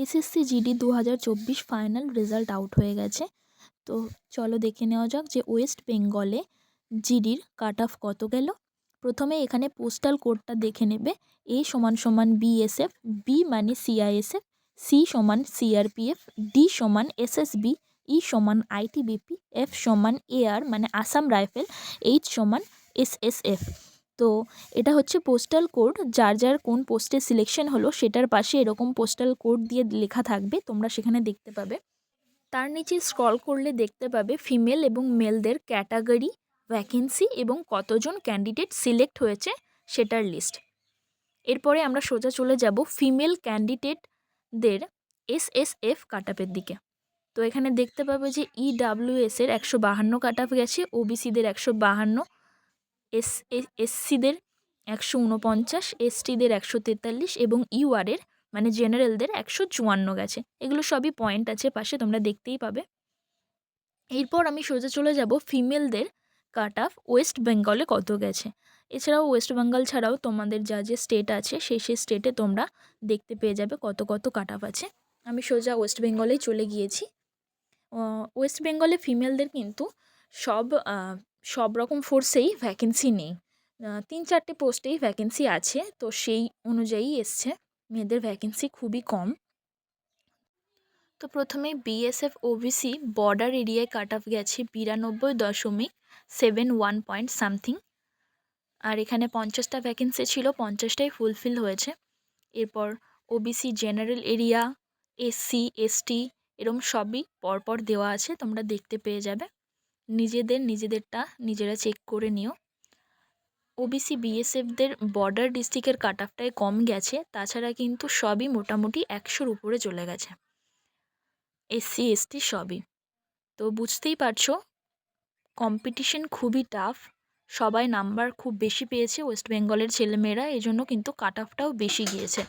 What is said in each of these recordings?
SSC GD 2024 final result out হয়ে গেছে। তো চলো দেখে নেওয়া যাক যে ওয়েস্ট বেঙ্গলে জিডির কাট অফ কত গেল। প্রথমে এখানে পোস্টাল কোডটা দেখে নেবে। এ সমান সমান বিএসএফ, বি মানে সিআইএসএফ, সি সমান সিআরপিএফ, ডি সমান এসএসবি, ই সমান আইটিবিপি, এফ সমান এআর মানে আসাম রাইফেল, এইচ সমান এসএসএফ। তো এটা হচ্ছে পোস্টাল কোড। যার যার কোন পোস্টে সিলেকশন হলো সেটার পাশে এরকম পোস্টাল কোড দিয়ে লেখা থাকবে, তোমরা সেখানে দেখতে পাবে। তার নিচে স্ক্রল করলে দেখতে পাবে ফিমেল এবং মেলদের ক্যাটাগরি, ভ্যাকেন্সি এবং কতজন ক্যান্ডিডেট সিলেক্ট হয়েছে সেটার লিস্ট। এরপরে আমরা সোজা চলে যাব ফিমেল ক্যান্ডিডেটদের এসএসএফ কাট অফের দিকে। তো এখানে দেখতে পাবে যে ইডাব্লিউএসের 152 কাট অফ গেছে, ওবিসিদের 152, এসসিদের 149, এসটিদের 143 এবং ইউআরের মানে জেনারেলদের 154 গেছে। এগুলো সবই পয়েন্ট আছে পাশে, তোমরা দেখতেই পাবে। এরপর আমি সোজা চলে যাব ফিমেলদের কাট অফ ওয়েস্ট বেঙ্গলে কত গেছে। এছাড়াও ওয়েস্ট বেঙ্গল ছাড়াও তোমাদের যা যে স্টেট আছে সেই স্টেটে তোমরা দেখতে পেয়ে যাবে কত কত কাট অফ আছে। আমি সোজা ওয়েস্ট বেঙ্গলেই চলে গিয়েছি। ওয়েস্ট বেঙ্গলে ফিমেলদের কিন্তু সব রকম ফোর্সেই ভ্যাকেন্সি নেই। 3-4টে পোস্টেই ভ্যাকেন্সি আছে, তো সেই অনুযায়ী এসছে। মেয়েদের ভ্যাকেন্সি খুবই কম। তো প্রথমে বিএসএফ ওবিসি বর্ডার এরিয়ায় কাট অফ গেছে 92.71 পয়েন্ট সামথিং। আর এখানে 50টা ভ্যাকেন্সি ছিল, 50টাই ফুলফিল হয়েছে। এরপর OBC general area, SC ST এরম সবই পরপর দেওয়া আছে, তোমরা দেখতে পেয়ে যাবে। নিজেদেরটা নিজেরা চেক করে নিও। ওবিসি বিএসএফদের বর্ডার ডিস্ট্রিক্টের কাট অফটাই কম গেছে, তাছাড়া কিন্তু সবই মোটামুটি 100-র উপরে চলে গেছে, এসসি এসটি সবই। তো বুঝতেই পারছো কম্পিটিশন খুবই টাফ, সবাই নাম্বার খুব বেশি পেয়েছে ওয়েস্ট বেঙ্গলের ছেলেমেয়েরা, এই জন্য কিন্তু কাট অফটাও বেশি গিয়েছে।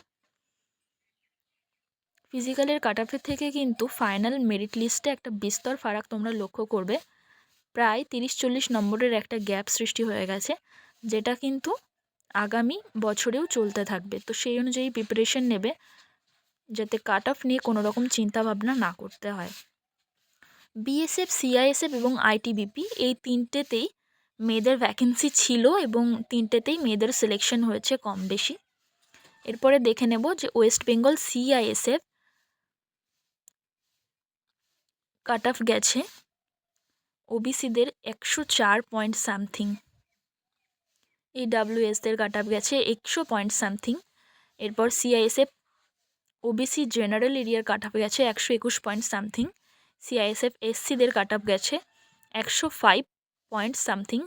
ফিজিক্যালের কাট অফের থেকে কিন্তু ফাইনাল মেরিট লিস্টে একটা বিস্তর ফারাক তোমরা লক্ষ্য করবে। প্রায় 30-40 নম্বরের একটা গ্যাপ সৃষ্টি হয়ে গেছে, যেটা কিন্তু আগামী বছরেও চলতে থাকবে। তো সেই অনুযায়ী প্রিপারেশন নেবে যাতে কাট অফ নিয়ে কোনো রকম চিন্তাভাবনা না করতে হয়। বিএসএফ, সিআইএসএফ এবং আইটিবিপি এই তিনটেতেই মেয়েদের ভ্যাকেন্সি ছিল এবং তিনটেতেই মেয়েদের সিলেকশন হয়েছে কম বেশি। এরপরে দেখে নেব যে West Bengal CISF cut off গেছে ওবিসিদের 104 পয়েন্ট সামথিং, ইডাব্লিউএসদের কাট অফ গেছে 100 পয়েন্ট সামথিং। এরপর সিআইএসএফ ওবিসি জেনারেল এরিয়ার কাট অফ গেছে 121 পয়েন্ট সামথিং। সিআইএসএফ এসসিদের কাট অফ গেছে 105 পয়েন্ট সামথিং।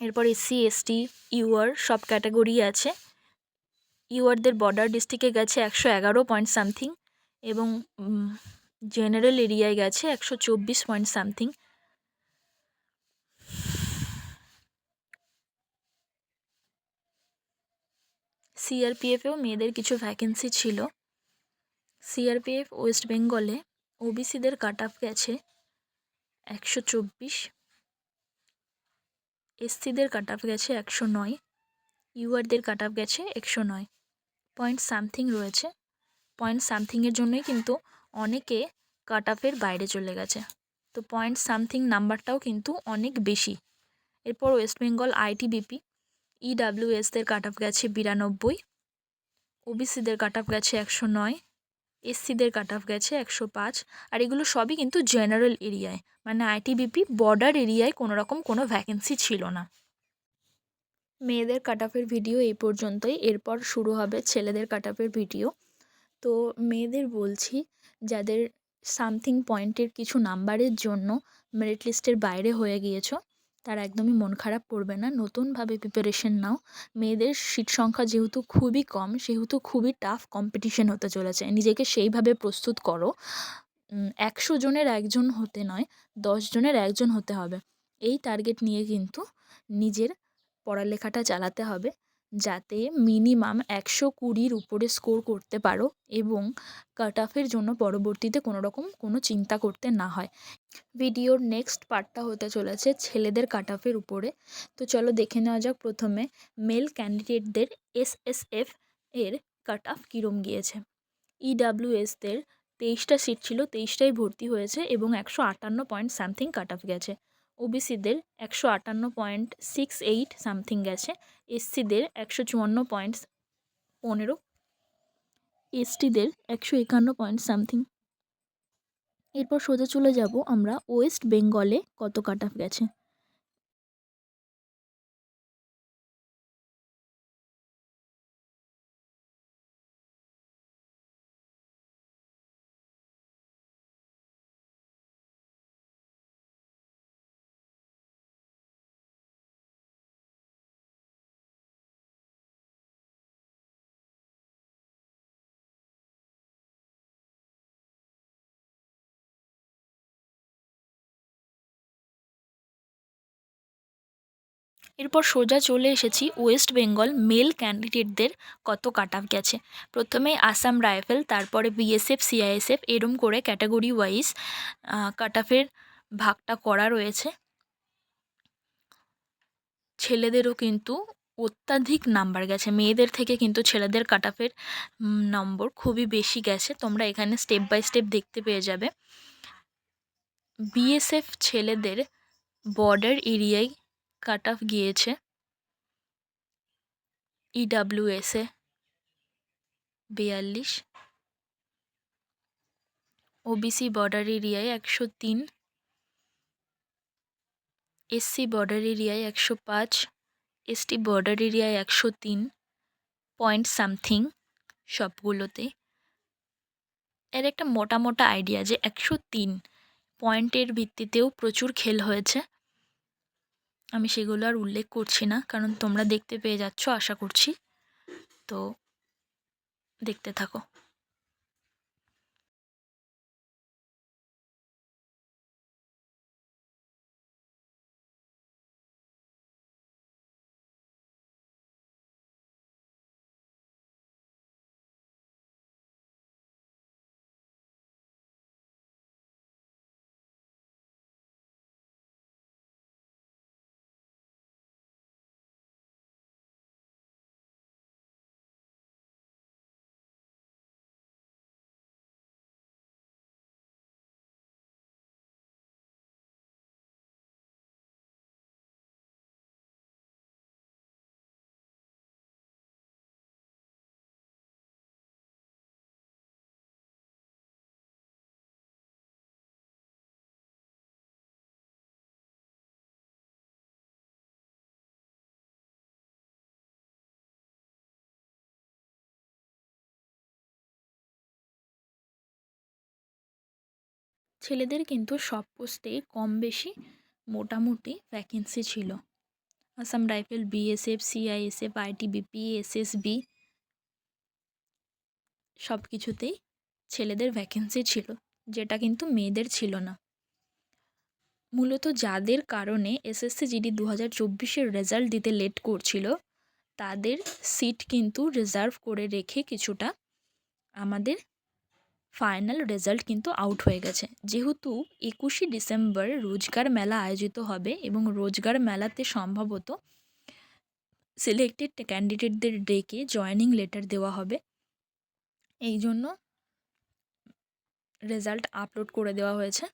এরপর এসসি এসটি ইউআর সব ক্যাটাগরি আছে। ইউআরদের বর্ডার ডিস্ট্রিক্টে গেছে 111 পয়েন্ট সামথিং এবং জেনারেল এরিয়ায় গেছে 124 পয়েন্ট সামথিং। সিআরপিএফেও মেয়েদের কিছু ভ্যাকেন্সি ছিল। সিআরপিএফ ওয়েস্ট বেঙ্গলে ওবিসিদের কাট অফ গেছে 124, এসসিদের কাট অফ গেছে 109, ইউআরদের কাট অফ গেছে 109 পয়েন্ট সামথিং রয়েছে। পয়েন্ট সামথিংয়ের জন্যই কিন্তু অনেকে কাট অফের বাইরে চলে গেছে, তো পয়েন্ট সামথিং নাম্বারটাও কিন্তু অনেক বেশি। এরপর ওয়েস্ট বেঙ্গল আইটিবিপি ইডাব্লিউএসদের কাট অফ গেছে 92, ওবিসিদের কাট অফ গেছে 109, এসসিদের কাট অফ গেছে 105। আর এগুলো সবই কিন্তু জেনারেল এরিয়ায়, মানে আইটিবিপি বর্ডার এরিয়ায় কোনো ভ্যাকেন্সি ছিল না। মেয়েদের কাট অফের ভিডিও এই পর্যন্তই। এরপর শুরু হবে ছেলেদের কাট অফের ভিডিও। তো মেয়েদের বলছি, যাদের সামথিং পয়েন্টের কিছু নাম্বারের জন্য মেরিট লিস্টের বাইরে হয়ে গিয়েছো, তারা একদমই মন খারাপ করবে না, নতুনভাবে প্রিপারেশন নাও। মেয়েদের সিট সংখ্যা যেহেতু খুবই কম, সেহেতু খুবই টাফ কম্পিটিশন হতে চলেছে, নিজেকে সেইভাবে প্রস্তুত করো। 100 জনের একজন হতে নয়, 10 জনের একজন হতে হবে, এই টার্গেট নিয়ে কিন্তু নিজের পড়ালেখাটা চালাতে হবে, যাতে মিনিমাম 120-র উপরে স্কোর করতে পারো এবং কাট অফের জন্য পরবর্তীতে কোনো চিন্তা করতে না হয়। ভিডিওর নেক্সট পার্টটা হতে চলেছে ছেলেদের কাট অফের উপরে। তো চলো দেখে নেওয়া যাক প্রথমে মেল ক্যান্ডিডেটদের এসএসএফ এর কাট অফ কীরম গিয়েছে। ইডাব্লিউএসদের 23টা সিট ছিল, 23টাই ভর্তি হয়েছে এবং 158 পয়েন্ট সামথিং কাট অফ গেছে। ওবিসিদের 158.68 সামথিং গেছে। এসসিদের 154.15, এসটিদের 151 পয়েন্ট সামথিং। এরপর সোজা চলে যাব আমরা ওয়েস্ট বেঙ্গলে কত কাট অফ গেছে। এরপর সোজা চলে এসেছি ওয়েস্ট বেঙ্গল মেল ক্যান্ডিডেটদের কত কাট অফ গেছে। প্রথমে আসাম রাইফেল, তারপরে বিএসএফ, সিআইএসএফ, এরম করে ক্যাটাগরি ওয়াইজ কাট অফের ভাগটা করা রয়েছে। ছেলেদেরও কিন্তু অত্যাধিক নাম্বার গেছে, মেয়েদের থেকে কিন্তু ছেলেদের কাট অফের নম্বর খুবই বেশি গেছে। তোমরা এখানে স্টেপ বাই স্টেপ দেখতে পেয়ে যাবে। বিএসএফ ছেলেদের বর্ডার এরিয়ায় কাট অফ গিয়েছে ইডাব্লিউএসে 42, ওবিসি বর্ডার এরিয়ায় 103, এসসি বর্ডার এরিয়ায় 105, এসটি বর্ডার এরিয়ায় 103 পয়েন্ট সামথিং সবগুলোতে। এর একটা মোটা মোটা আইডিয়া যে 103 পয়েন্টের ভিত্তিতেও প্রচুর খেল হয়েছে। আমি সেগুলো আর উল্লেখ করছি না, কারণ তোমরা দেখতে পেয়ে যাচ্ছ আশা করছি। তো দেখতে থাকো। ছেলেদের কিন্তু সব পোস্টে কম বেশি মোটামুটি ভ্যাকেন্সি ছিল। Assam rifle, BSF, CISF, ITBP, SSB সব কিছুতেই ছেলেদের ভ্যাকেন্সি ছিল, যেটা কিন্তু মেয়েদের ছিল না। মূলত যাদের কারণে এসএসসি জিডি 2024-এর রেজাল্ট দিতে লেট করছিল, তাদের সিট কিন্তু রিজার্ভ করে রেখে কিছুটা আমাদের ফাইনাল রেজাল্ট কিন্তু আউট হয়ে গেছে। যেহেতু 21শে ডিসেম্বর রোজগার মেলা আয়োজিত হবে এবং রোজগার মেলাতে সম্ভবত সিলেক্টেড ক্যান্ডিডেটদের ডেকে জয়েনিং লেটার দেওয়া হবে, এই জন্য রেজাল্ট আপলোড করে দেওয়া হয়েছে।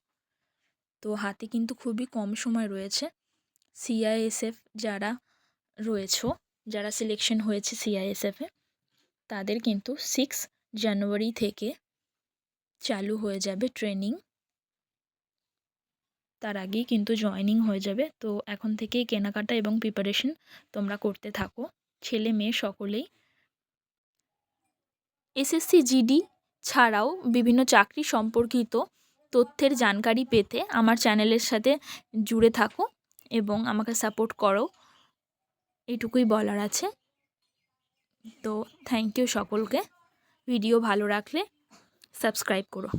তো হাতে কিন্তু খুবই কম সময় রয়েছে। সিআইএসএফ যারা রয়েছে, যারা সিলেকশন হয়েছে সিআইএসএফে, তাদের কিন্তু 6 জানুয়ারি থেকে চালু হয়ে যাবে ট্রেনিং। তার আগেই কিন্তু জয়েনিং হয়ে যাবে। তো এখন থেকেই কেনাকাটা এবং প্রিপারেশন তোমরা করতে থাকো, ছেলে মেয়ে সকলেই। এসএসসি জিডি ছাড়াও বিভিন্ন চাকরি সম্পর্কিত তথ্যের জানকারি পেতে আমার চ্যানেলের সাথে জুড়ে থাকো এবং আমাকে সাপোর্ট করো, এইটুকুই বলার আছে। তো থ্যাংক ইউ সকলকে। ভিডিও ভালো রাখলে সাবস্ক্রাইব করো।